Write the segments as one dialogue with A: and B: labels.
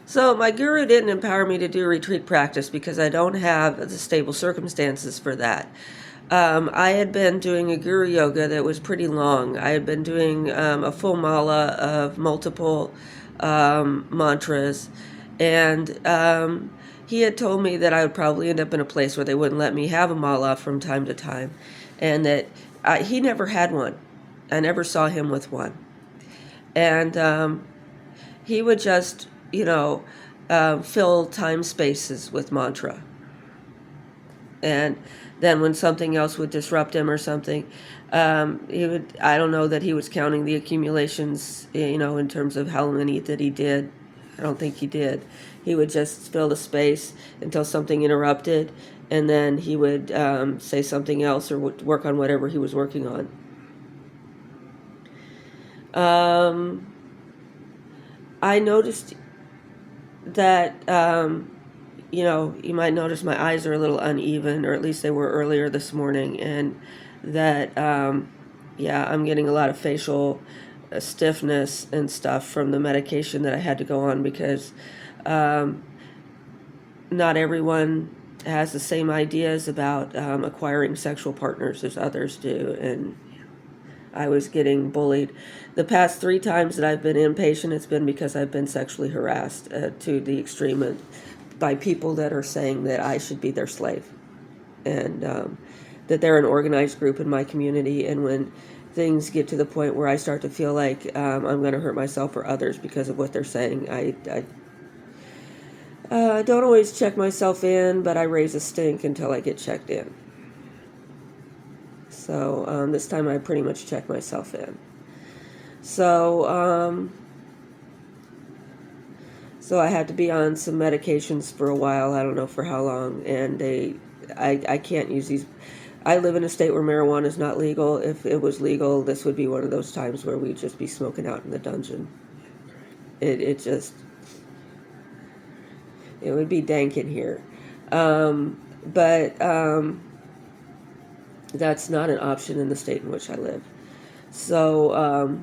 A: So my guru didn't empower me to do retreat practice because I don't have the stable circumstances for that. I had been doing a guru yoga that was pretty long. I had been doing a full mala of multiple mantras, and he had told me that I would probably end up in a place where they wouldn't let me have a mala from time to time, and that he never had one. I never saw him with one, and he would just, fill time spaces with mantra. And then when something else would disrupt him or something, he would, I don't know that he was counting the accumulations, in terms of how many that he did. I don't think he did. He would just fill the space until something interrupted, and then he would say something else or would work on whatever he was working on. I noticed that, you might notice my eyes are a little uneven, or at least they were earlier this morning, and that, I'm getting a lot of facial stiffness and stuff from the medication that I had to go on because not everyone has the same ideas about acquiring sexual partners as others do, and I was getting bullied. The past 3 times that I've been inpatient, it's been because I've been sexually harassed to the extreme by people that are saying that I should be their slave, and that they're an organized group in my community. And when things get to the point where I start to feel like I'm going to hurt myself or others because of what they're saying, I don't always check myself in, but I raise a stink until I get checked in. So this time I pretty much checked myself in. So I had to be on some medications for a while. I don't know for how long. And I can't use these. I live in a state where marijuana is not legal. If it was legal, this would be one of those times where we'd just be smoking out in the dungeon. It would be dank in here. But that's not an option in the state in which I live. So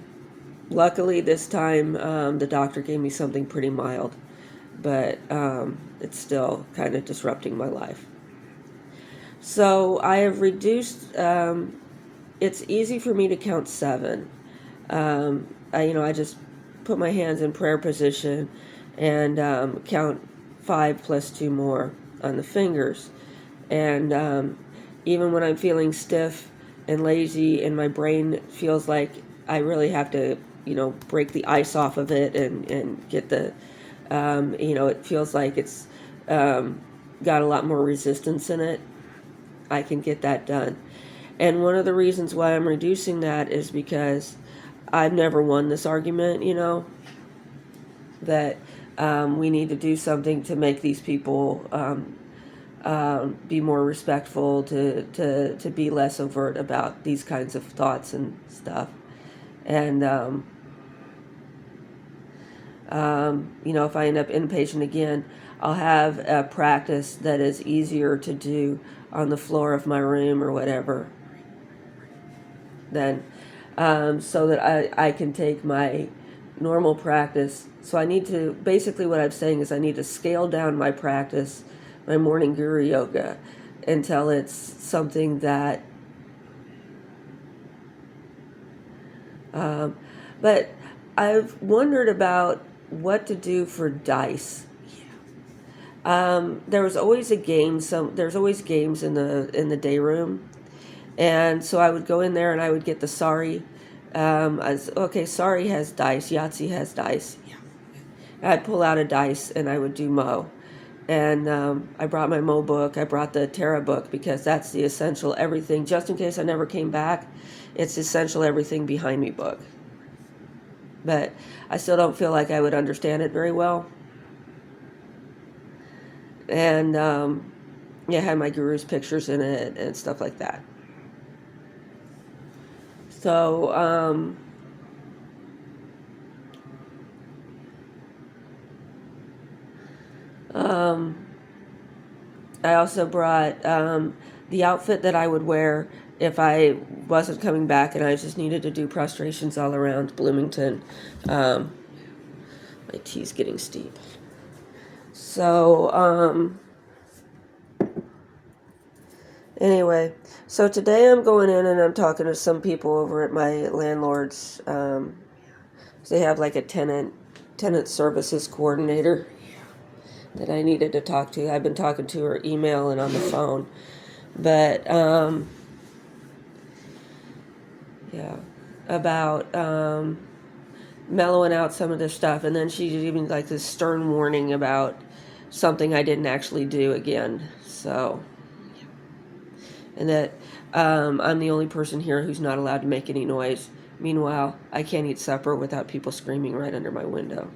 A: luckily this time the doctor gave me something pretty mild, but it's still kind of disrupting my life. So I have reduced, it's easy for me to count 7. I just put my hands in prayer position and count 5 plus 2 more on the fingers. And even when I'm feeling stiff and lazy and my brain feels like I really have to, break the ice off of it and get the, it feels like it's got a lot more resistance in it, I can get that done. And one of the reasons why I'm reducing that is because I've never won this argument, that we need to do something to make these people be more respectful, to be less overt about these kinds of thoughts and stuff. And, if I end up inpatient again, I'll have a practice that is easier to do on the floor of my room or whatever, then so that I can take my normal practice. So I need to, basically what I'm saying is I need to scale down my practice, my morning guru yoga, until it's something that, but I've wondered about what to do for dice. There was always a game. There's always games in the day room, and so I would go in there and I would get the sari. Sari has dice. Yahtzee has dice. I'd pull out a dice and I would do Mo. And I brought my Mo book. I brought the Terra book because that's the essential everything. Just in case I never came back, it's essential everything behind me book. But I still don't feel like I would understand it very well. And I had my guru's pictures in it and stuff like that. So I also brought the outfit that I would wear if I wasn't coming back and I just needed to do prostrations all around Bloomington. My tea's getting steep. So, anyway, so today I'm going in and I'm talking to some people over at my landlord's. They have like a tenant services coordinator that I needed to talk to. I've been talking to her email and on the phone, but yeah, about mellowing out some of this stuff, and then she even like this stern warning about something I didn't actually do again. So, and that I'm the only person here who's not allowed to make any noise. Meanwhile, I can't eat supper without people screaming right under my window.